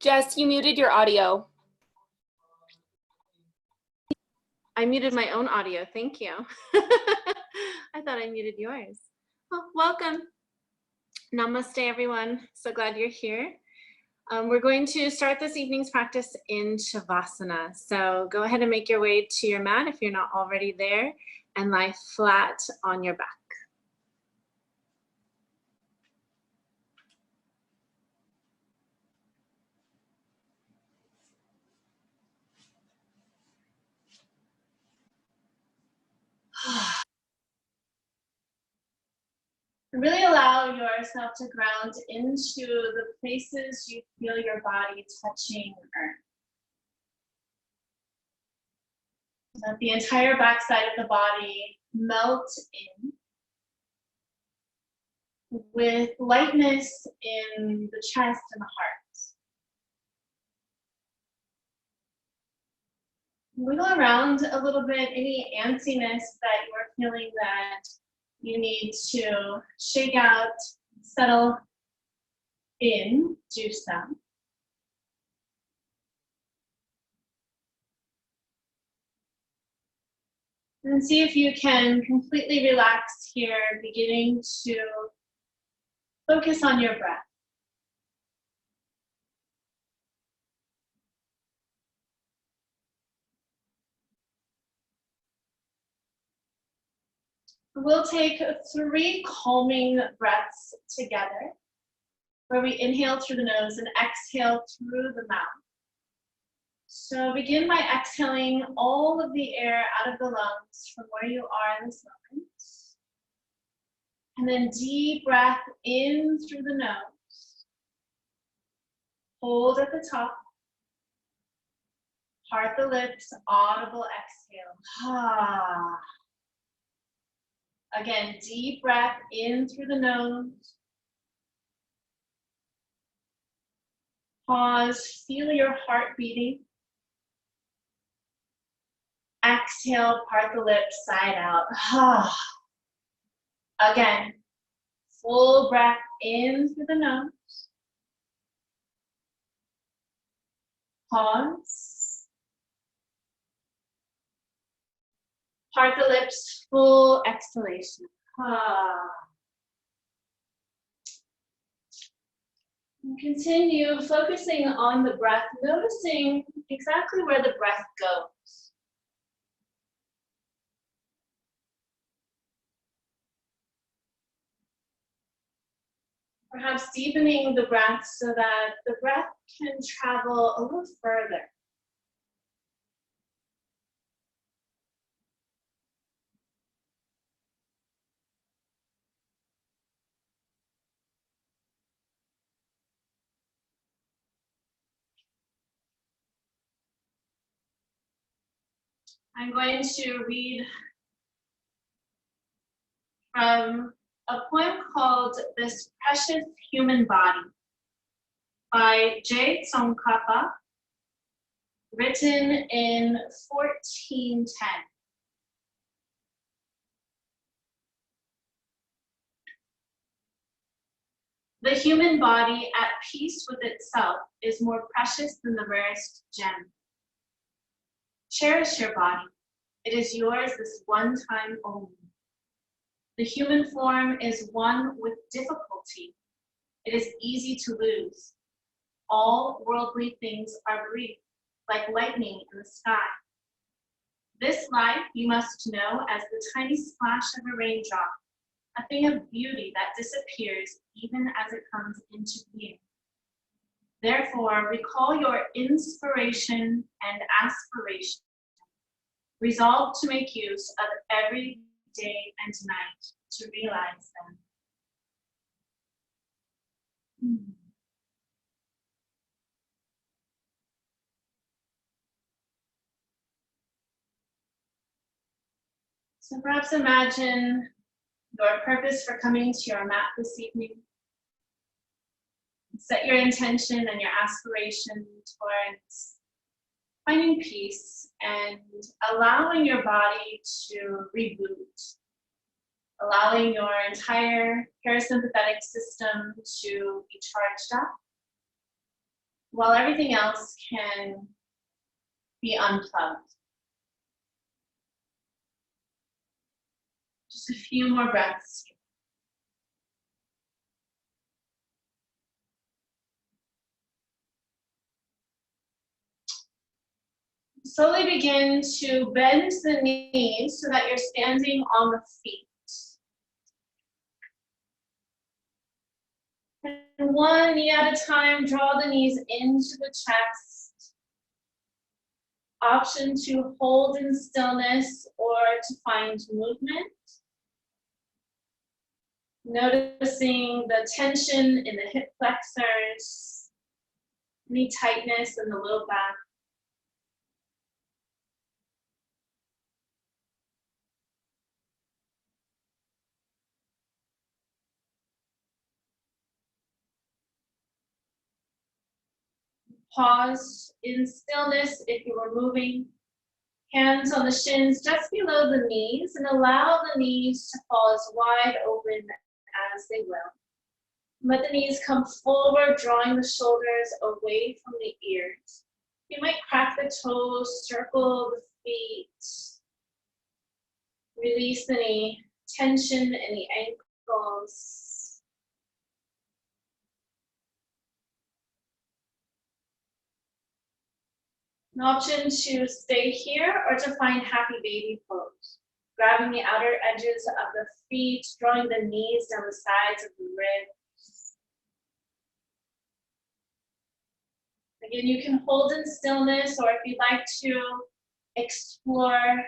Jess, you muted your audio. I muted my own audio. Thank you. I thought I muted yours. Well, welcome. Namaste, everyone. So glad you're here. We're going to start this evening's practice in Shavasana. So go ahead and make your way to your mat if you're not already there and lie flat on your back. Really allow yourself to ground into the places you feel your body touching earth. Let the entire backside of the body melt in with lightness in the chest and the heart. Wiggle around a little bit, any antsiness that you're feeling that you need to shake out, settle in, do so. And see if you can completely relax here, beginning to focus on your breath. We'll take 3 calming breaths together, where we inhale through the nose and exhale through the mouth. So begin by exhaling all of the air out of the lungs from where you are in this moment. And then deep breath in through the nose. Hold at the top. Part the lips, audible exhale. Ah. Again, deep breath in through the nose. Pause, feel your heart beating. Exhale, part the lips, side out. Ah. Again, full breath in through the nose. Pause. Part the lips, full exhalation. Ah. And continue focusing on the breath, noticing exactly where the breath goes. Perhaps deepening the breath so that the breath can travel a little further. I'm going to read from a poem called This Precious Human Body by J. Tsongkhapa, written in 1410. The human body at peace with itself is more precious than the rarest gem. Cherish your body. It is yours this one time only. The human form is one with difficulty. It is easy to lose. All worldly things are brief, like lightning in the sky. This life you must know as the tiny splash of a raindrop, a thing of beauty that disappears even as it comes into being. Therefore, recall your inspiration and aspiration. Resolve to make use of every day and night to realize them. So perhaps imagine your purpose for coming to your mat this evening. Set your intention and your aspiration towards finding peace and allowing your body to reboot, allowing your entire parasympathetic system to be charged up, while everything else can be unplugged. Just a few more breaths. Slowly begin to bend the knees so that you're standing on the feet. And one knee at a time, draw the knees into the chest. Option to hold in stillness or to find movement. Noticing the tension in the hip flexors, any tightness in the low back. Pause in stillness if you were moving. Hands on the shins just below the knees, and allow the knees to fall as wide open as they will. Let the knees come forward, drawing the shoulders away from the ears. You might crack the toes, circle the feet. Release any tension in the ankles. An option to stay here or to find happy baby pose. Grabbing the outer edges of the feet, drawing the knees down the sides of the ribs. Again, you can hold in stillness, or if you'd like to explore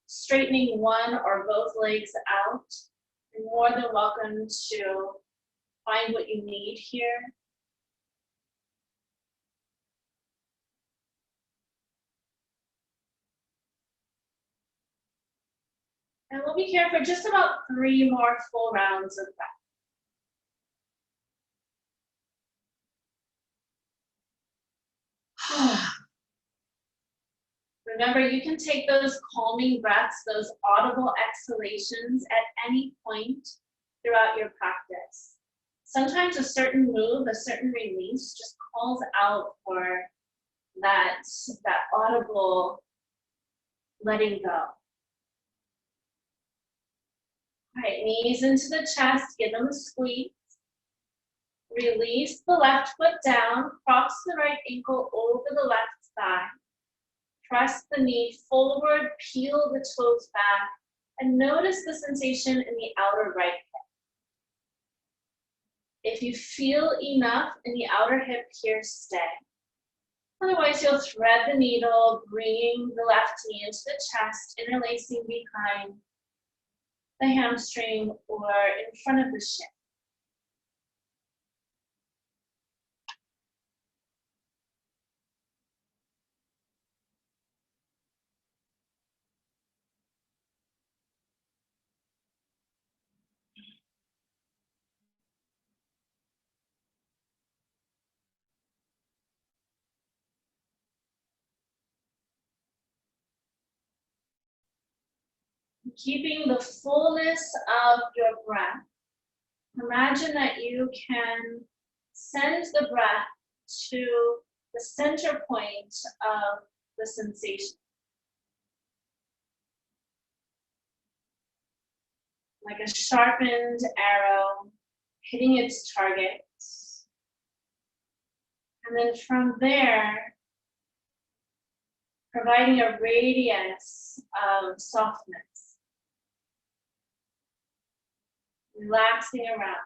straightening one or both legs out, you're more than welcome to find what you need here. And we'll be here for just about 3 more full rounds of breath. Remember, you can take those calming breaths, those audible exhalations at any point throughout your practice. Sometimes a certain move, a certain release just calls out for that audible letting go. All right, knees into the chest, give them a squeeze. Release the left foot down, cross the right ankle over the left thigh. Press the knee forward, peel the toes back, and notice the sensation in the outer right hip. If you feel enough in the outer hip here, stay. Otherwise, you'll thread the needle, bringing the left knee into the chest, interlacing behind the hamstring or in front of the shin. Keeping the fullness of your breath, imagine that you can send the breath to the center point of the sensation. Like a sharpened arrow hitting its target. And then from there, providing a radius of softness. Relaxing around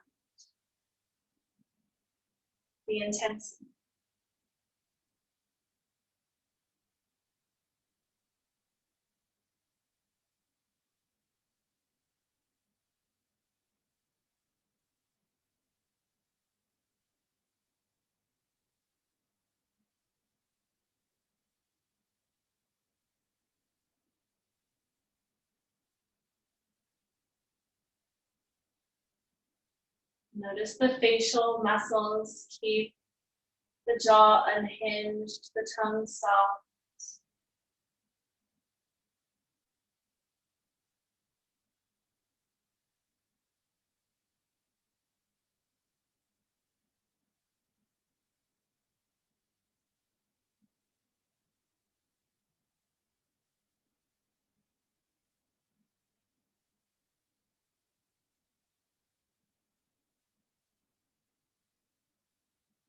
the intensity. Notice the facial muscles, keep the jaw unhinged, the tongue soft.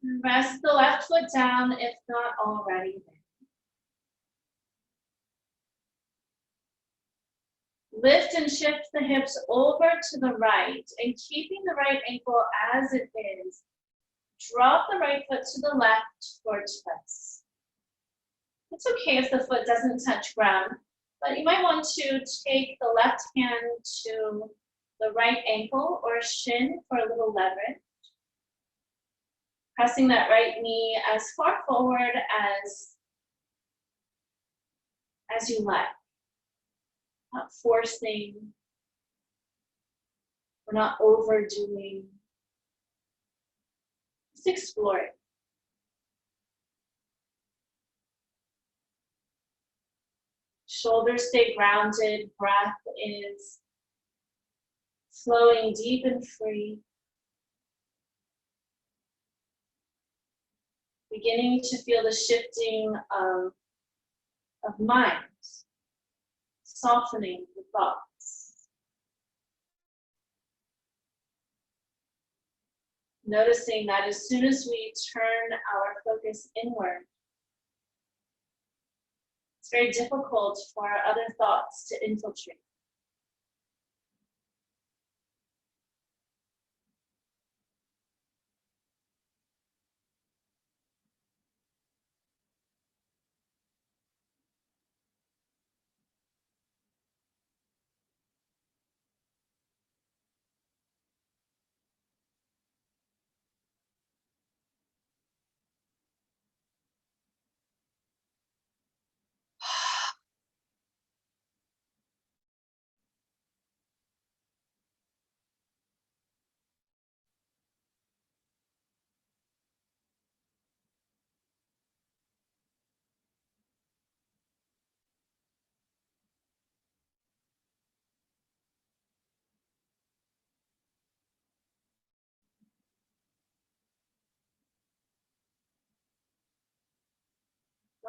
Rest the left foot down if not already there. Lift and shift the hips over to the right, and keeping the right ankle as it is, drop the right foot to the left for a twist. It's okay if the foot doesn't touch ground, but you might want to take the left hand to the right ankle or shin for a little leverage. Pressing that right knee as far forward as you like. Not forcing, we're not overdoing. Just explore it. Shoulders stay grounded, breath is flowing deep and free. Beginning to feel the shifting of minds, softening the thoughts. Noticing that as soon as we turn our focus inward, it's very difficult for other thoughts to infiltrate.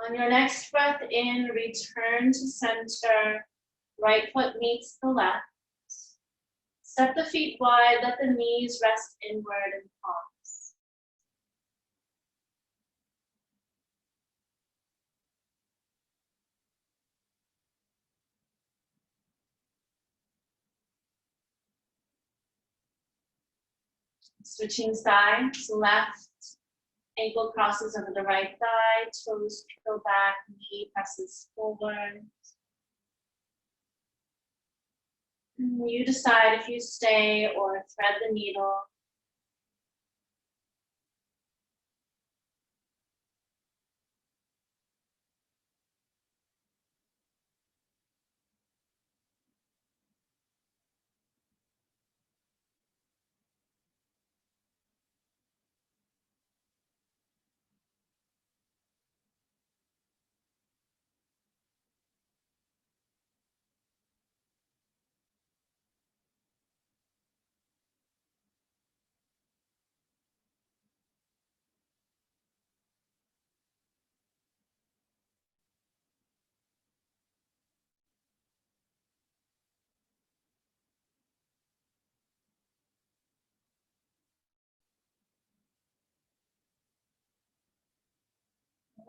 On your next breath in, return to center. Right foot meets the left. Step the feet wide, let the knees rest inward and pause. Switching sides, left ankle crosses over the right thigh, toes peel back, knee presses forward. And you decide if you stay or thread the needle.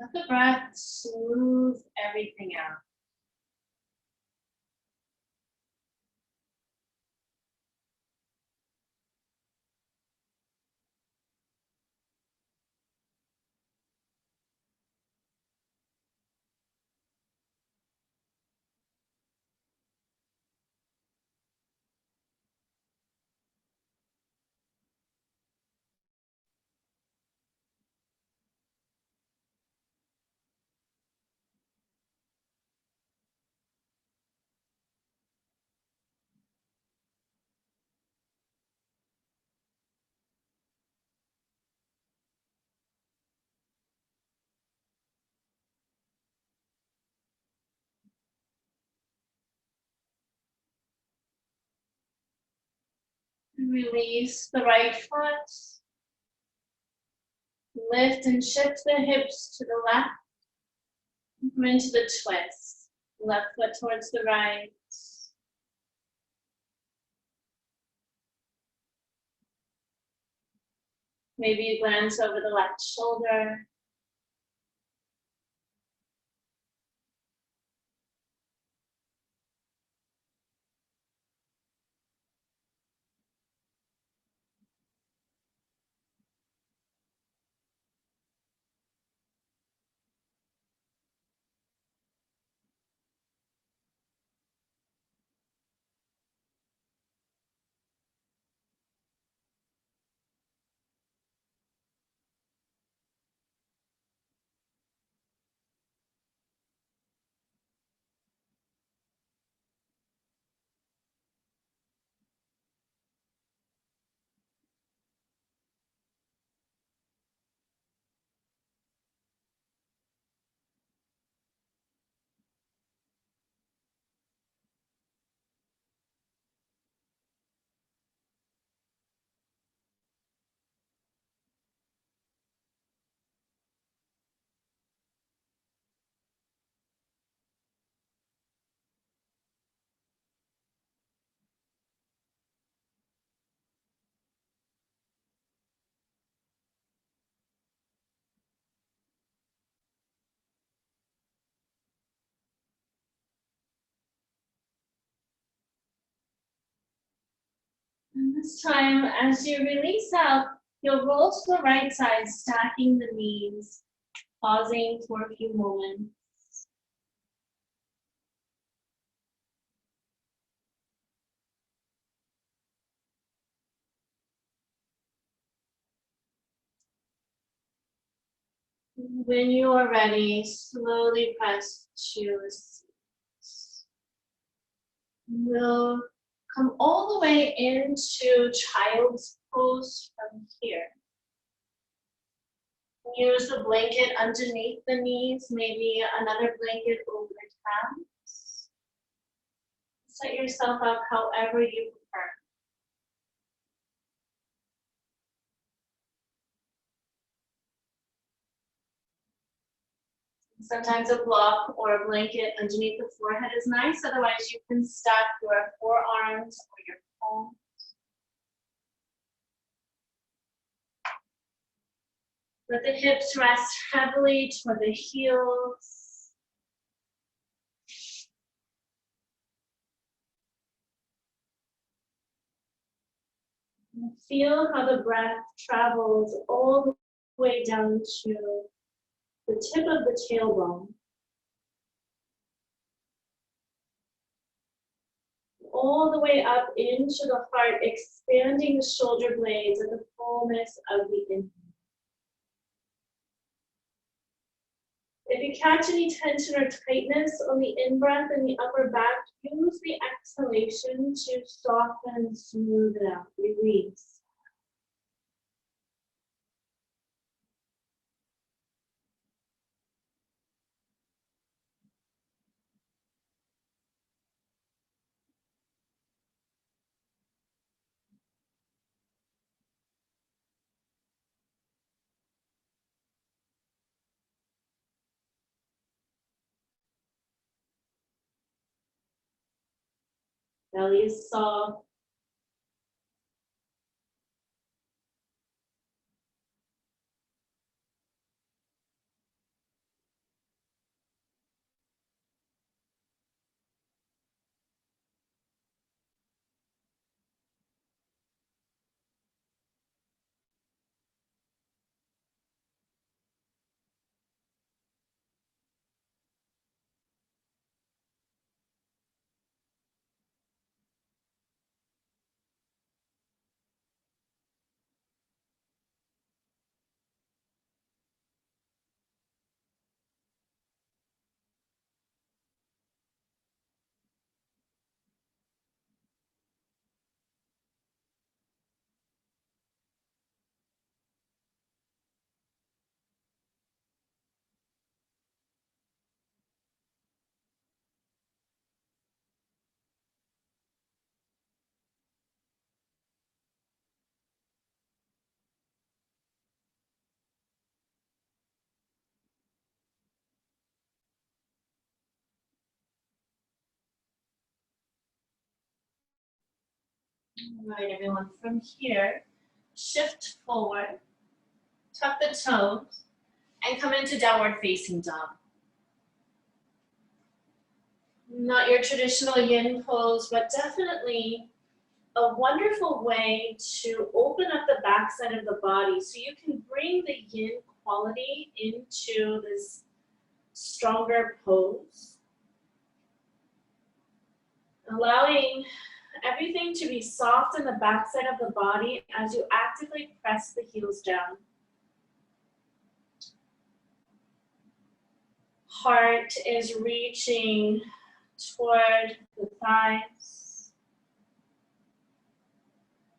Let the breath smooth everything out. Release the right foot. Lift and shift the hips to the left. Come into the twist. Left foot towards the right. Maybe you glance over the left shoulder. And this time, as you release out, you'll roll to the right side, stacking the knees, pausing for a few moments. When you are ready, slowly press to a seat. We'll come all the way into child's pose from here. Use the blanket underneath the knees, maybe another blanket over the calves. Set yourself up however you prefer. Sometimes a block or a blanket underneath the forehead is nice. Otherwise, you can stack your forearms or your palms. Let the hips rest heavily toward the heels. And feel how the breath travels all the way down to the tip of the tailbone. All the way up into the heart, expanding the shoulder blades at the fullness of the inhale. If you catch any tension or tightness on the in-breath in the upper back, use the exhalation to soften, smooth it out, release. Belly is soft. All right, everyone, from here, shift forward. Tuck the toes and come into downward facing dog. Not your traditional yin pose, but definitely a wonderful way to open up the backside of the body so you can bring the yin quality into this stronger pose. Allowing everything to be soft in the backside of the body as you actively press the heels down. Heart is reaching toward the thighs.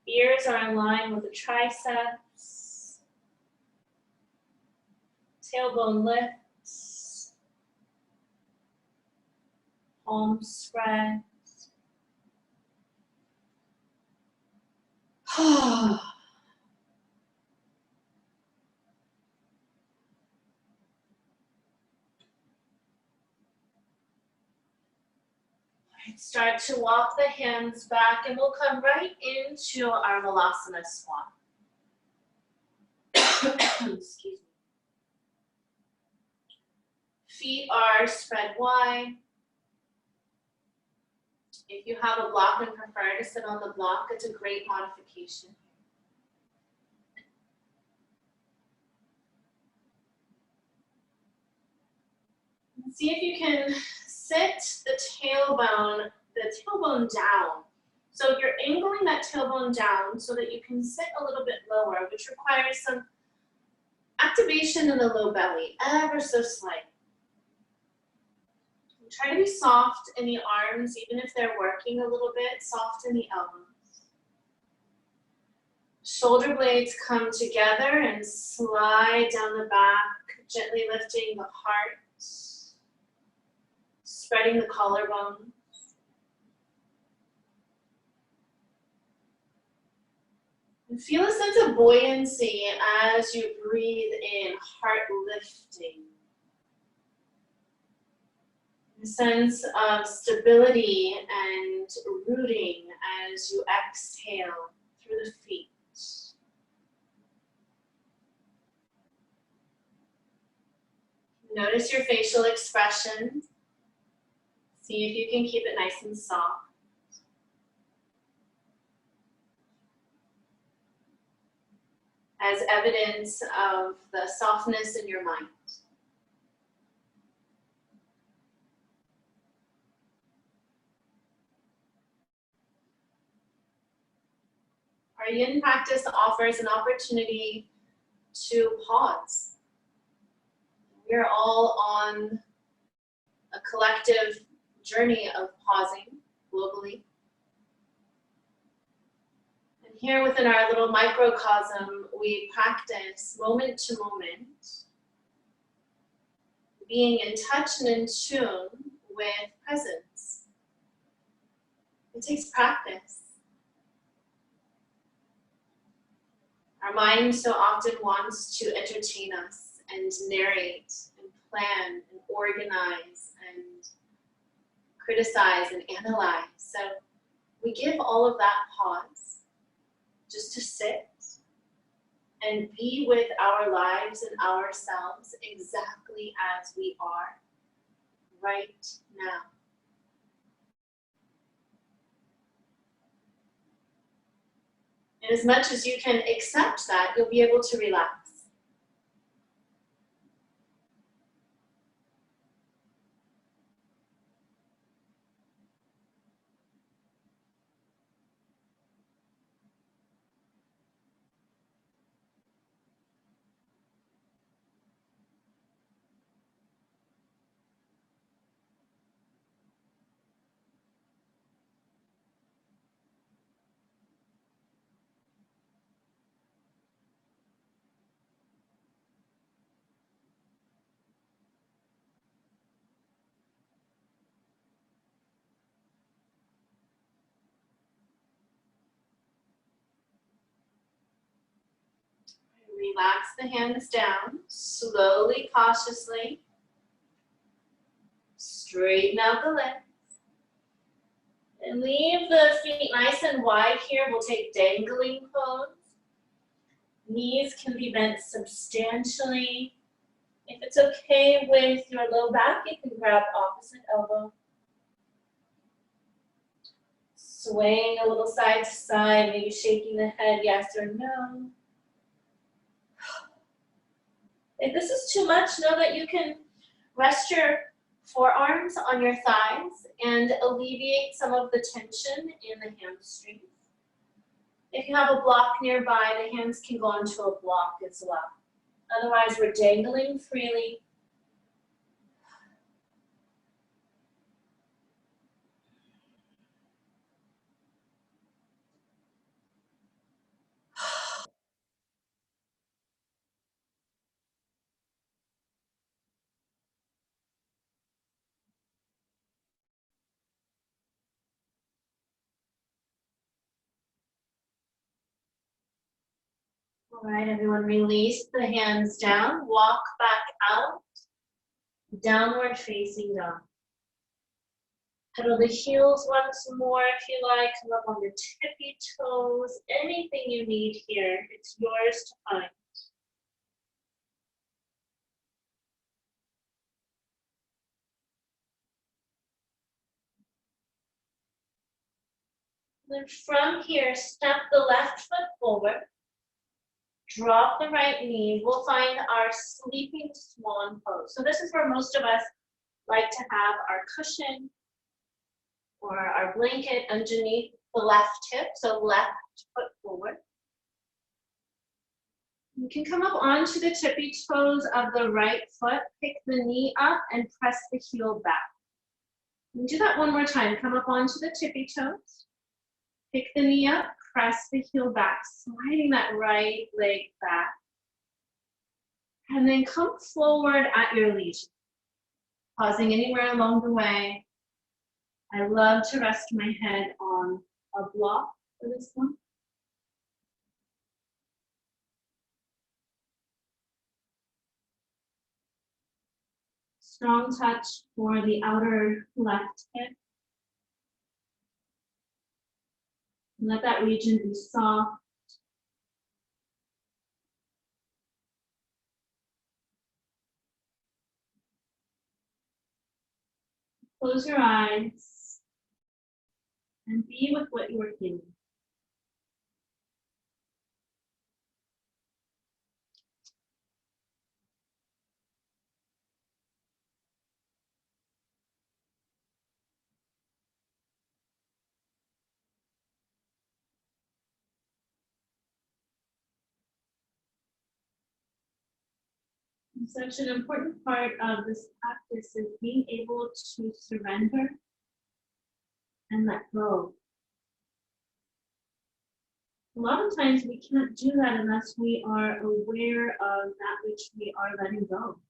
Ears are in line with the triceps. Tailbone lifts. Palms spread. Start to walk the hands back and we'll come right into our Malasana squat. Excuse me. Feet are spread wide. If you have a block and prefer to sit on the block, it's a great modification. See if you can sit the tailbone down. So you're angling that tailbone down so that you can sit a little bit lower, which requires some activation in the low belly, ever so slight. Try to be soft in the arms, even if they're working a little bit, soft in the elbows. Shoulder blades come together and slide down the back, gently lifting the heart, spreading the collarbone. And feel a sense of buoyancy as you breathe in, heart lifting. A sense of stability and rooting as you exhale through the feet. Notice your facial expression. See if you can keep it nice and soft. As evidence of the softness in your mind. Our yin practice offers an opportunity to pause. We are all on a collective journey of pausing globally. And here within our little microcosm, we practice moment to moment, being in touch and in tune with presence. It takes practice. Our mind so often wants to entertain us and narrate and plan and organize and criticize and analyze. So we give all of that pause just to sit and be with our lives and ourselves exactly as we are right now. And as much as you can accept that, you'll be able to relax. Relax the hands down, slowly, cautiously. Straighten out the legs. And leave the feet nice and wide here. We'll take dangling pose. Knees can be bent substantially. If it's okay with your low back, you can grab opposite elbow. Swaying a little side to side, maybe shaking the head yes or no. If this is too much, know that you can rest your forearms on your thighs and alleviate some of the tension in the hamstrings. If you have a block nearby, the hands can go onto a block as well. Otherwise, we're dangling freely. All right, everyone, release the hands down. Walk back out. Downward facing dog. Pedal the heels once more if you like. Come up on the tippy toes. Anything you need here, it's yours to find. Then from here, step the left foot forward. Drop the right knee. We'll find our sleeping swan pose. So this is where most of us like to have our cushion or our blanket underneath the left hip. So left foot forward. You can come up onto the tippy toes of the right foot, pick the knee up and press the heel back. And do that one more time. Come up onto the tippy toes, pick the knee up, press the heel back, sliding that right leg back. And then come forward at your leisure, pausing anywhere along the way. I love to rest my head on a block for this one. Strong touch for the outer left hip. Let that region be soft. Close your eyes and be with what you are feeling. Such an important part of this practice is being able to surrender and let go. A lot of times we can't do that unless we are aware of that which we are letting go.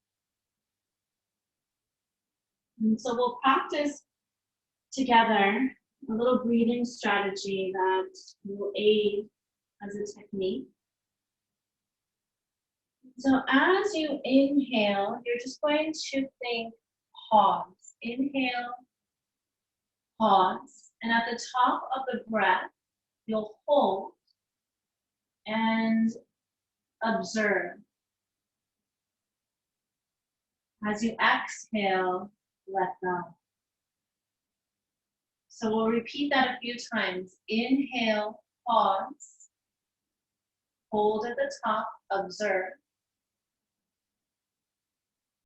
And so we'll practice together a little breathing strategy that will aid as a technique. So as you inhale, you're just going to think pause. Inhale, pause. And at the top of the breath, you'll hold and observe. As you exhale, let go. So we'll repeat that a few times. Inhale, pause. Hold at the top, observe.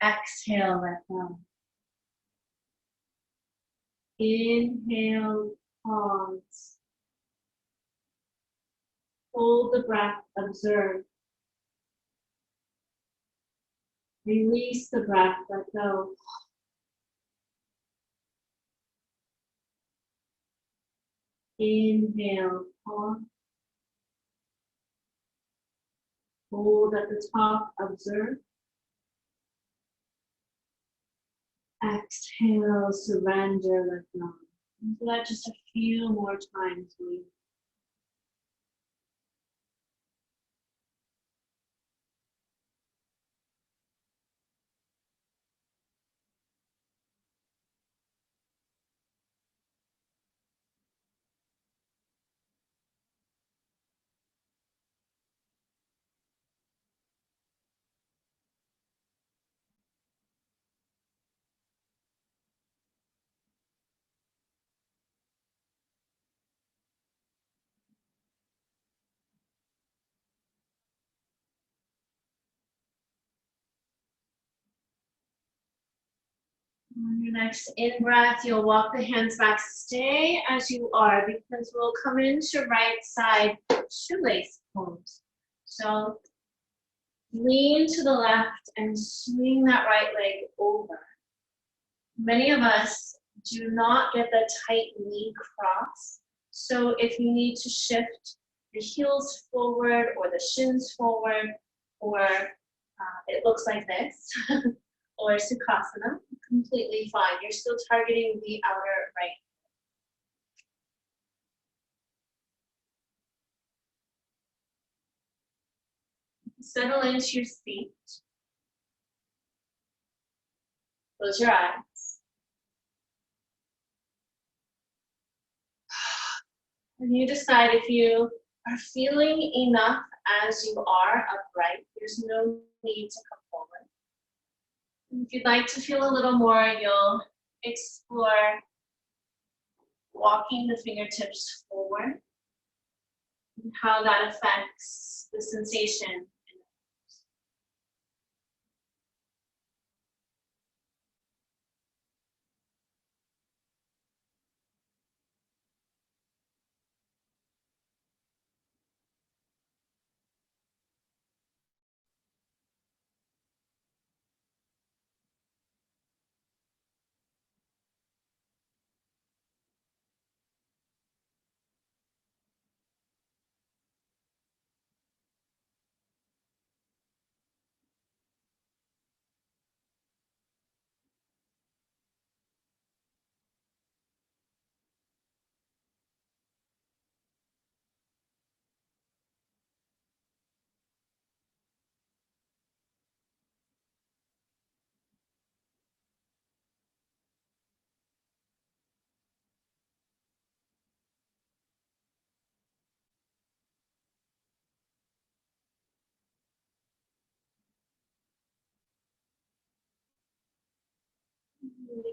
Exhale, let go. Inhale, pause. Hold the breath, observe. Release the breath, let go. Inhale, pause. Hold at the top, observe. Exhale, surrender, let go. Do that just a few more times, please. On your next in-breath, you'll walk the hands back. Stay as you are because we'll come into right side shoelace pose. So lean to the left and swing that right leg over. Many of us do not get the tight knee cross. So if you need to shift the heels forward or the shins forward, or it looks like this, or Sukhasana, completely fine. You're still targeting the outer right. Settle into your seat. Close your eyes. And you decide if you are feeling enough as you are upright. There's no need to come forward. And if you'd like to feel a little more, you'll explore walking the fingertips forward and how that affects the sensation.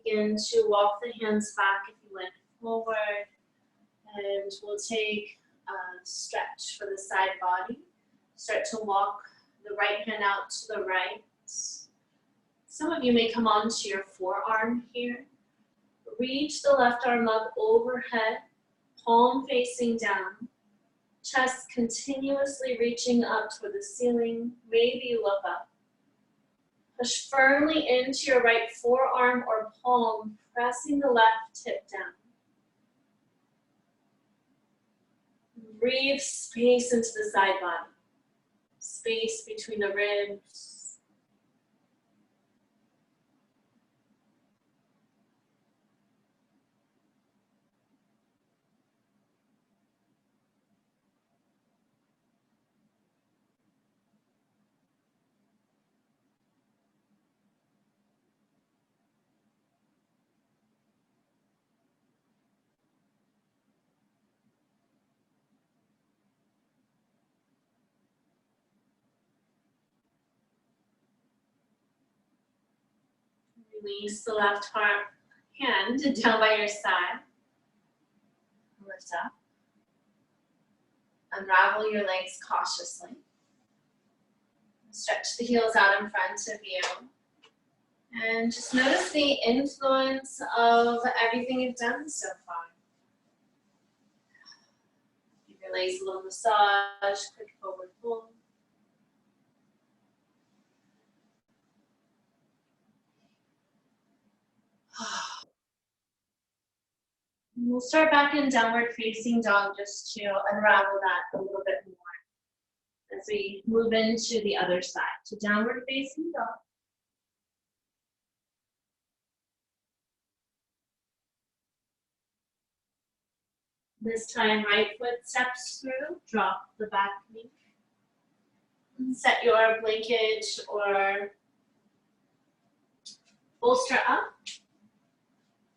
Begin to walk the hands back if you went forward, and we'll take a stretch for the side body. Start to walk the right hand out to the right. Some of you may come onto your forearm here. Reach the left arm up overhead, palm facing down, chest continuously reaching up toward the ceiling. Maybe you look up. Push firmly into your right forearm or palm, pressing the left hip down. Breathe space into the side body, space between the ribs. Release the left hand down by your side. Lift up. Unravel your legs cautiously. Stretch the heels out in front of you. And just notice the influence of everything you've done so far. Give your legs a little massage, quick forward fold. We'll start back in downward facing dog just to unravel that a little bit more as we move into the other side. So downward facing dog. This time, right foot steps through, drop the back knee. And set your blanket or bolster up.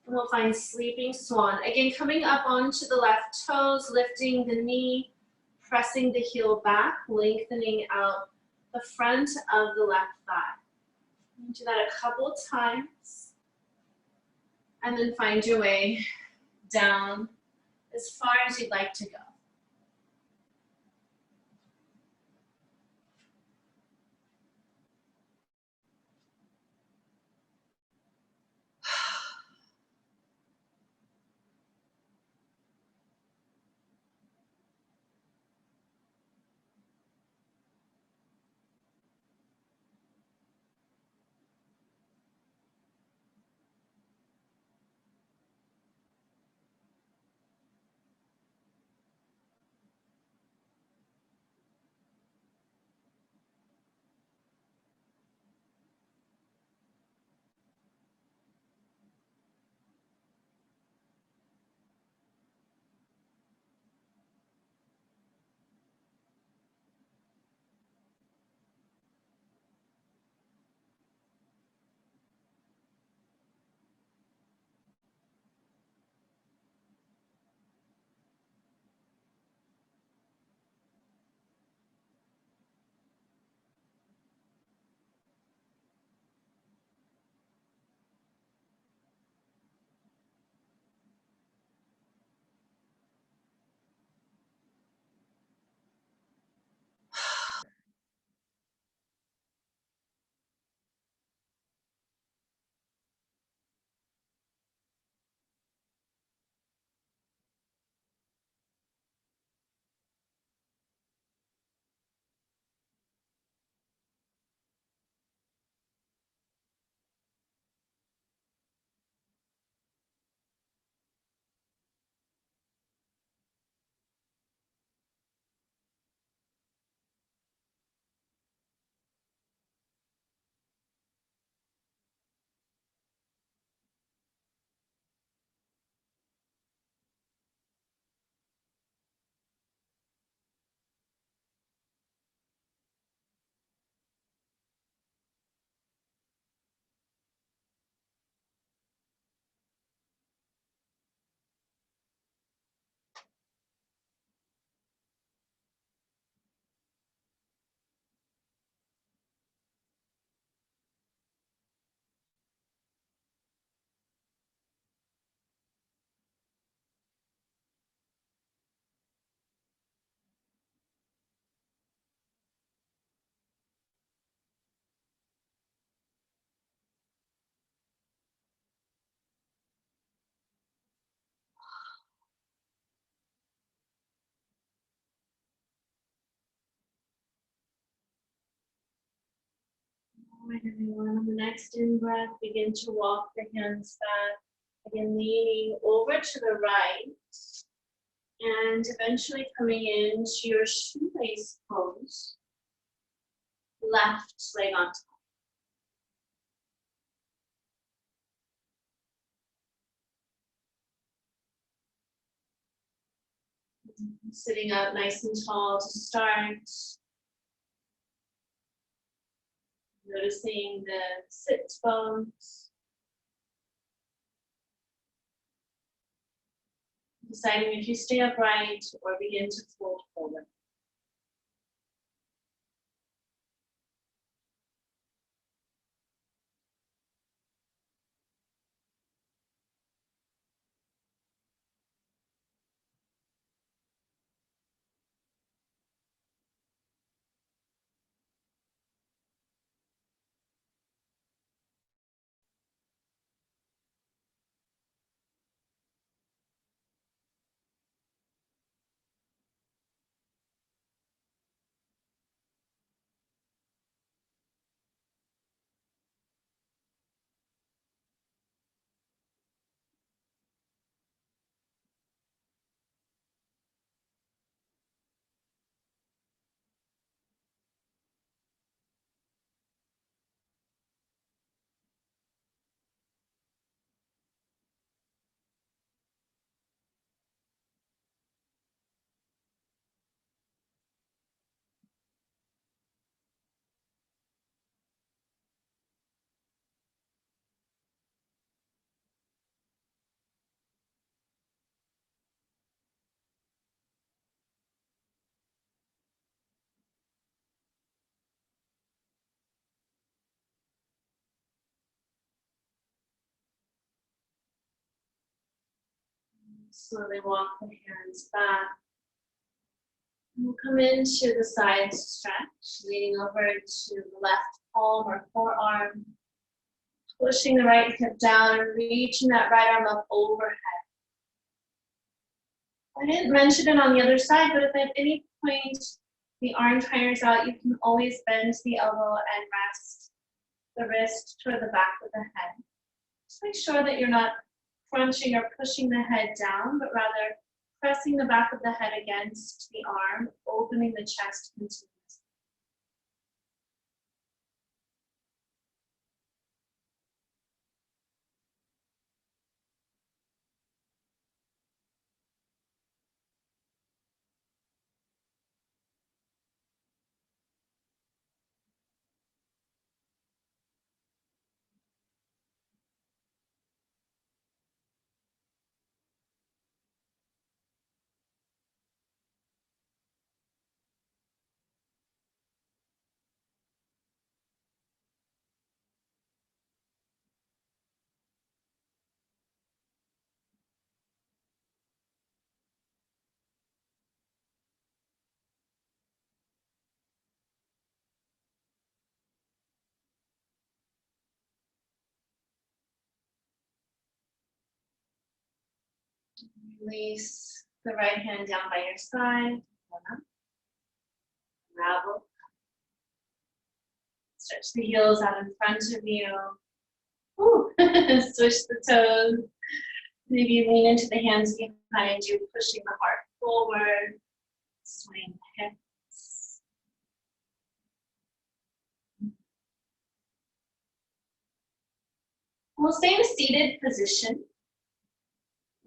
And we'll find sleeping swan. Again, coming up onto the left toes, lifting the knee, pressing the heel back, lengthening out the front of the left thigh. Do that a couple times. And then find your way down as far as you'd like to go. All right, everyone, on the next in-breath, begin to walk the hands back, again leaning over to the right, and eventually coming into your shoelace pose, left leg on top. Sitting up nice and tall to start. Noticing the sit bones. Deciding if you stay upright or begin to fold forward. Slowly walk the hands back. We'll come into the side stretch, leaning over to the left palm or forearm, pushing the right hip down and reaching that right arm up overhead. I didn't mention it on the other side, but if at any point the arm tires out, you can always bend the elbow and rest the wrist toward the back of the head. Just make sure that you're not crunching or pushing the head down, but rather pressing the back of the head against the arm, opening the chest continuously. Release the right hand down by your side. Unravel. Stretch the heels out in front of you. Ooh. Switch the toes. Maybe lean into the hands behind you, pushing the heart forward. Swing the hips. We'll stay in a seated position.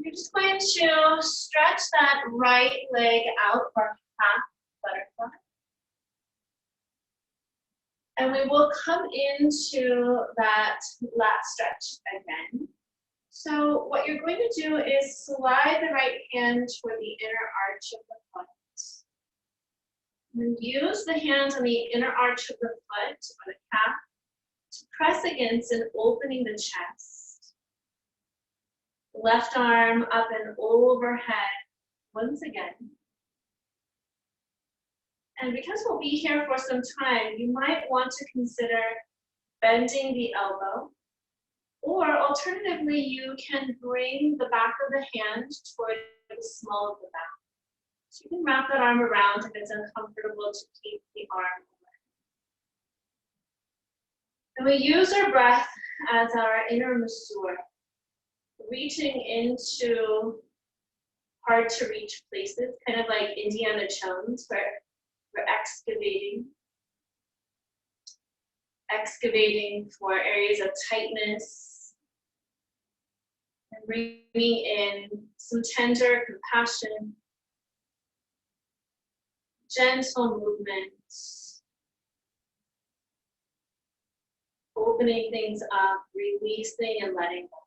You're just going to stretch that right leg out for half butterfly. And we will come into that lat stretch again. So what you're going to do is slide the right hand toward the inner arch of the foot. And use the hands on the inner arch of the foot or the calf to press against and opening the chest. Left arm up and overhead once again. And because we'll be here for some time, you might want to consider bending the elbow, or alternatively, you can bring the back of the hand toward the small of the back. So you can wrap that arm around if it's uncomfortable to keep the arm And we use our breath as our inner masseur, reaching into hard to reach places, kind of like Indiana Jones, where we're excavating for areas of tightness, and bringing in some tender compassion, gentle movements, opening things up, releasing and letting go.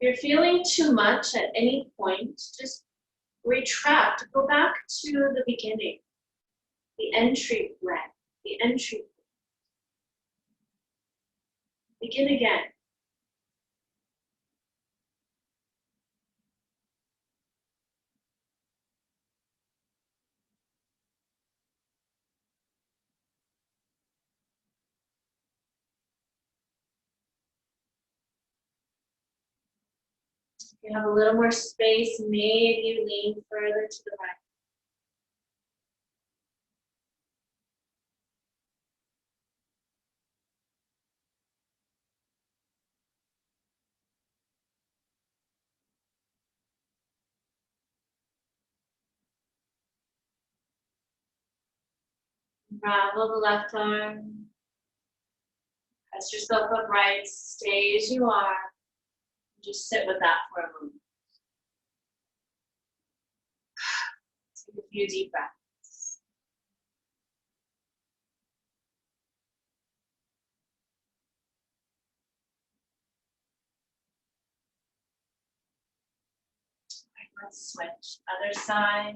If you're feeling too much at any point, just retract, go back to the beginning, the entry breath, the entry. Begin again. If you have a little more space, maybe you lean further to the right. Unravel the left arm. Press yourself upright. Stay as you are. Just sit with that for a moment. Take a few deep breaths. Let's switch. Other side.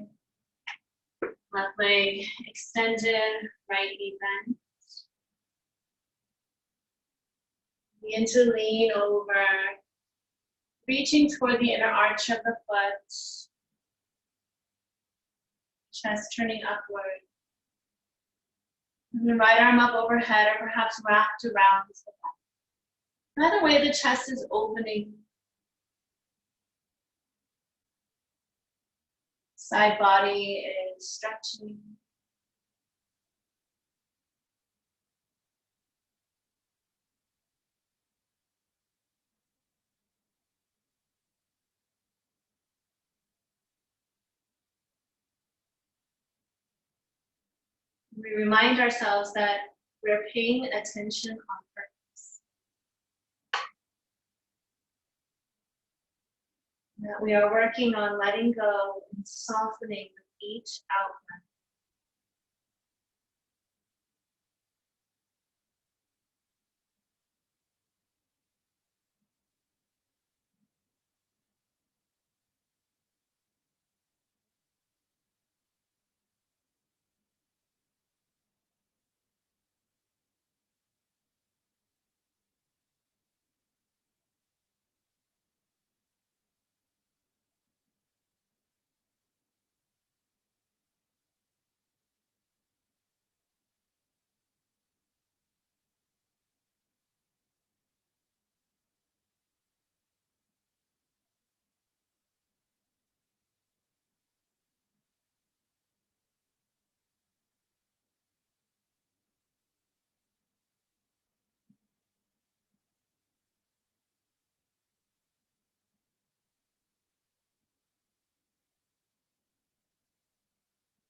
Left leg extended, right knee bent. Begin to lean over, reaching toward the inner arch of the foot. Chest turning upward. And the right arm up overhead or perhaps wrapped around the back. Either way, the chest is opening. Side body is stretching. We remind ourselves that we're paying attention on purpose. That we are working on letting go and softening with each out breath.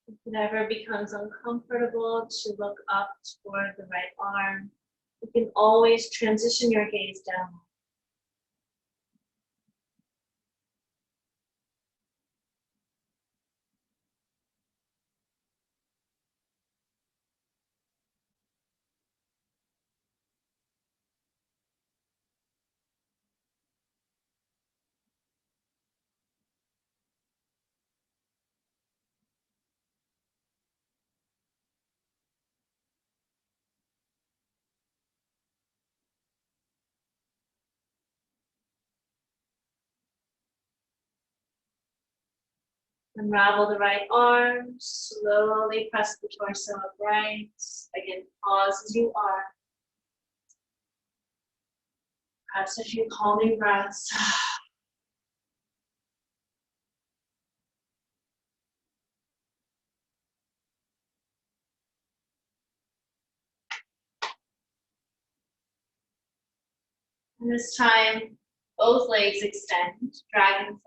If it ever becomes uncomfortable to look up toward the right arm, you can always transition your gaze down. Unravel the right arm, slowly press the torso upright. Again, pause as you are. Perhaps a few calming breaths. And this time, both legs extend, dragonfly.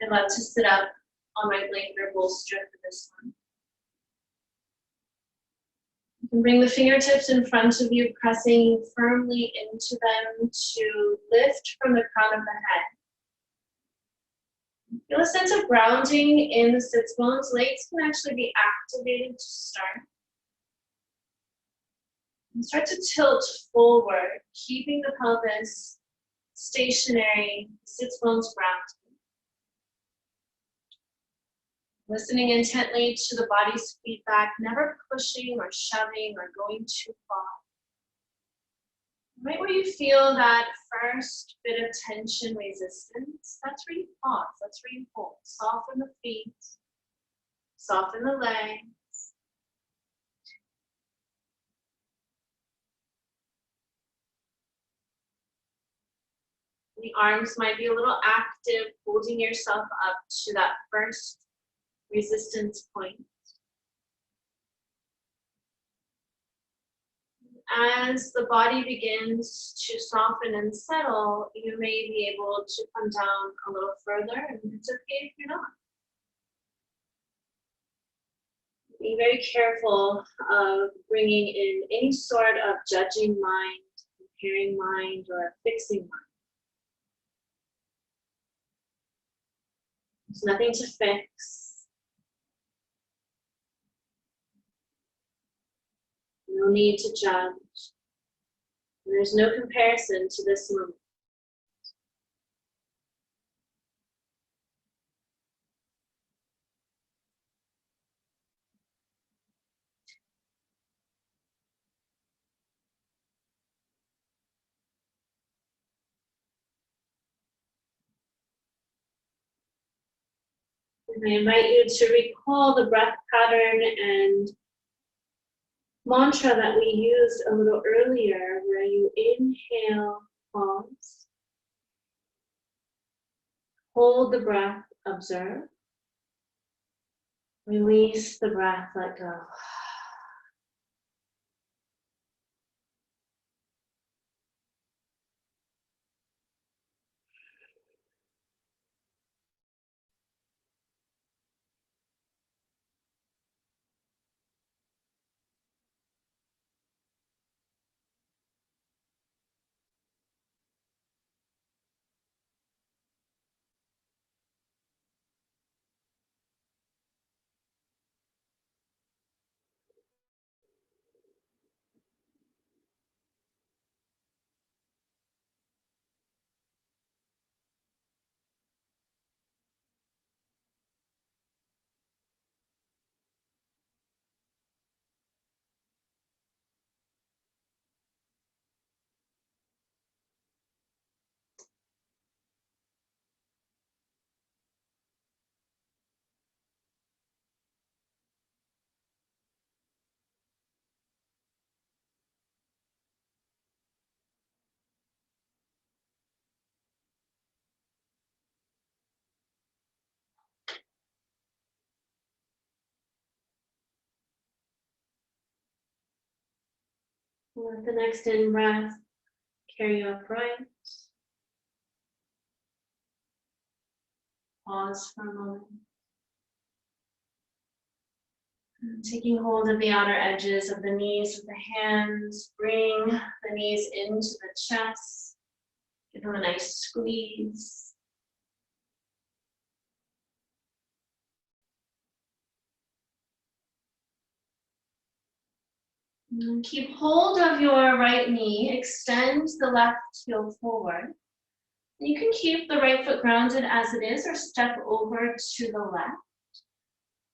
I'd love to sit up on my blanket or bolster for this one. You can bring the fingertips in front of you, pressing firmly into them to lift from the crown of the head. Feel a sense of grounding in the sits bones. Legs can actually be activated to start. And start to tilt forward, keeping the pelvis stationary, sits bones grounded. Listening intently to the body's feedback, never pushing or shoving or going too far. Right where you feel that first bit of tension, resistance, that's where you pause, that's where you hold. Soften the feet, soften the legs. The arms might be a little active, holding yourself up to that first resistance point. As the body begins to soften and settle, you may be able to come down a little further, and it's okay if you're not. Be very careful of bringing in any sort of judging mind, comparing mind, or fixing mind. There's nothing to fix. No need to judge. There's no comparison to this moment. And I invite you to recall the breath pattern and mantra that we used a little earlier, where you inhale, pause, hold the breath, observe, release the breath, let go. Let the next in breath carry you upright. Pause for a moment. Taking hold of the outer edges of the knees with the hands, bring the knees into the chest. Give them a nice squeeze. And keep hold of your right knee. Extend the left heel forward. You can keep the right foot grounded as it is, or step over to the left.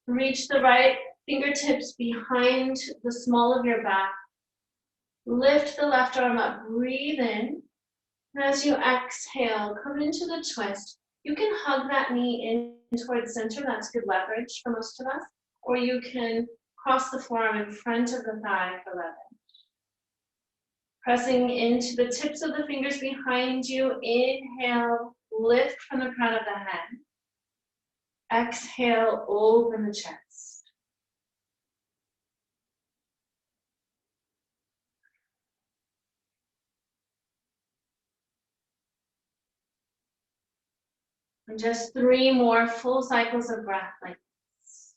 Reach the right fingertips behind the small of your back. Lift the left arm up, breathe in. And as you exhale, come into the twist. You can hug that knee in towards center. That's good leverage for most of us. Or you can cross the forearm in front of the thigh for leverage. Pressing into the tips of the fingers behind you. Inhale, lift from the crown of the head. Exhale, open the chest. And just 3 more full cycles of breath like this.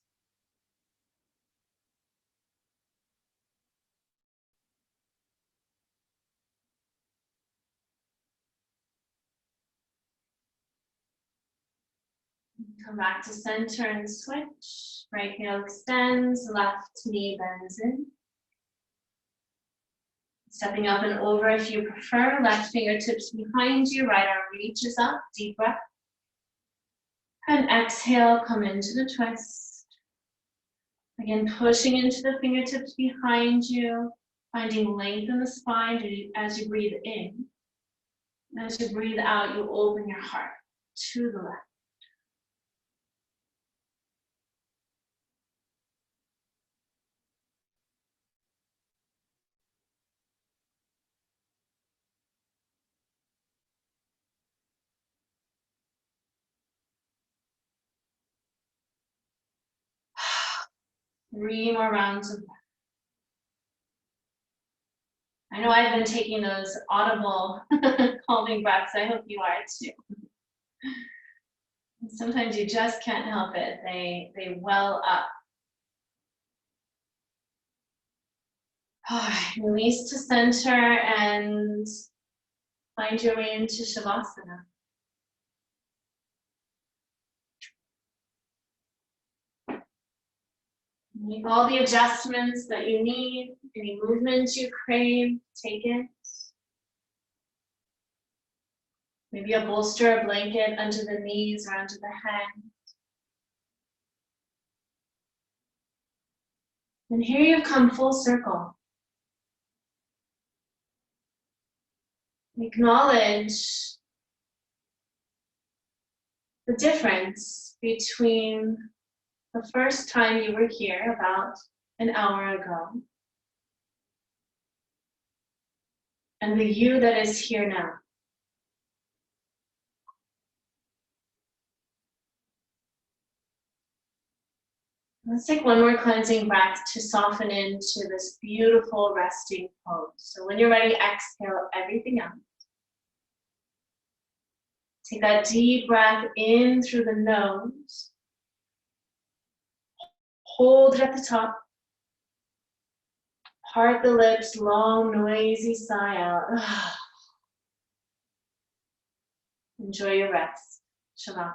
Come back to center and switch. Right heel extends, left knee bends in. Stepping up and over if you prefer. Left fingertips behind you, right arm reaches up, deep breath. And exhale, come into the twist. Again, pushing into the fingertips behind you, finding length in the spine as you breathe in. And as you breathe out, you open your heart to the left. Three more rounds of breath. I know I've been taking those audible calming breaths. I hope you are too. Sometimes you just can't help it. They well up. All right, release to center and find your way into Shavasana. Make all the adjustments that you need, any movements you crave, take it. Maybe a bolster, a blanket under the knees or under the head. And here you've come full circle. Acknowledge the difference between the first time you were here about an hour ago and the you that is here now. Let's take one more cleansing breath to soften into this beautiful resting pose. So when you're ready, exhale everything out. Take that deep breath in through the nose. Hold it at the top. Part the lips, long, noisy sigh out. Enjoy your rest. Shavasana.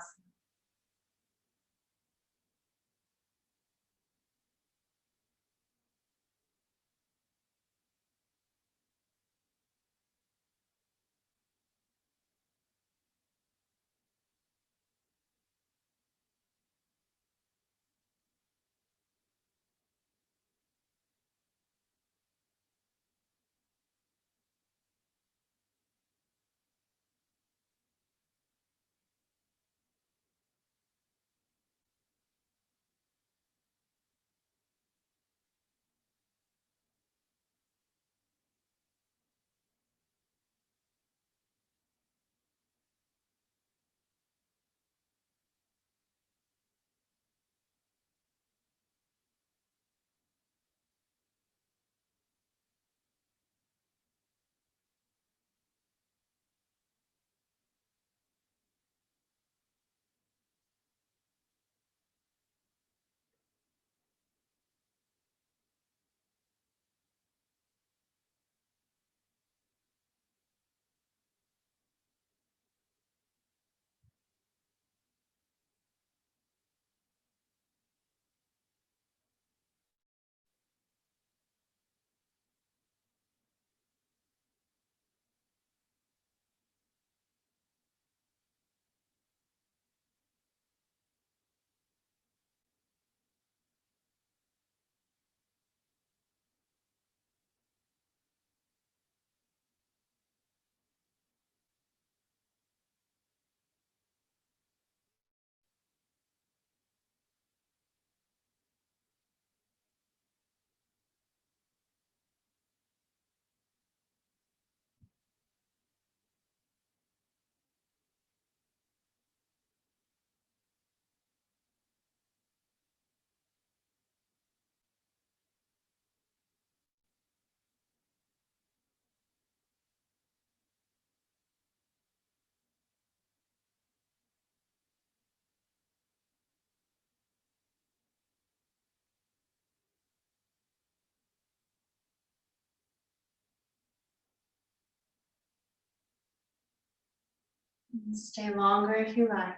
Stay longer if you like.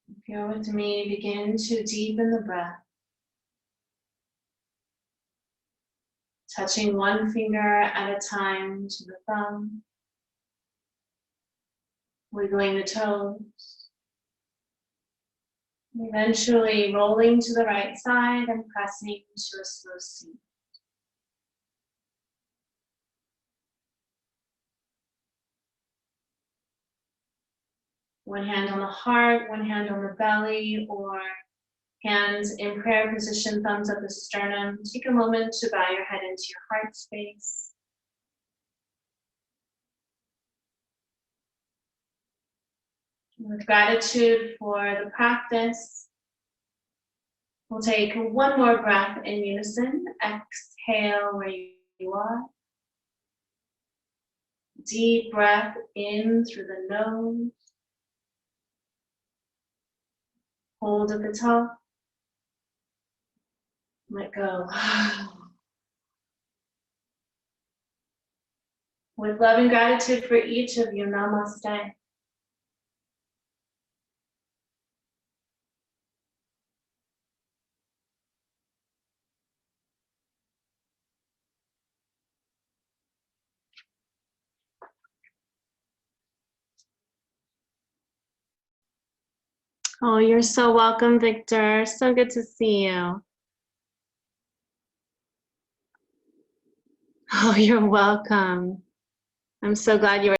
If you're with me, begin to deepen the breath. Touching one finger at a time to the thumb. Wiggling the toes. Eventually rolling to the right side and pressing to a slow seat. One hand on the heart, one hand on the belly, or hands in prayer position, thumbs up the sternum. Take a moment to bow your head into your heart space. With gratitude for the practice, we'll take one more breath in unison. Exhale where you are. Deep breath in through the nose. Hold at the top. Let go. With love and gratitude for each of you, namaste. Oh, you're so welcome, Victor. So good to see you. Oh, you're welcome. I'm so glad you were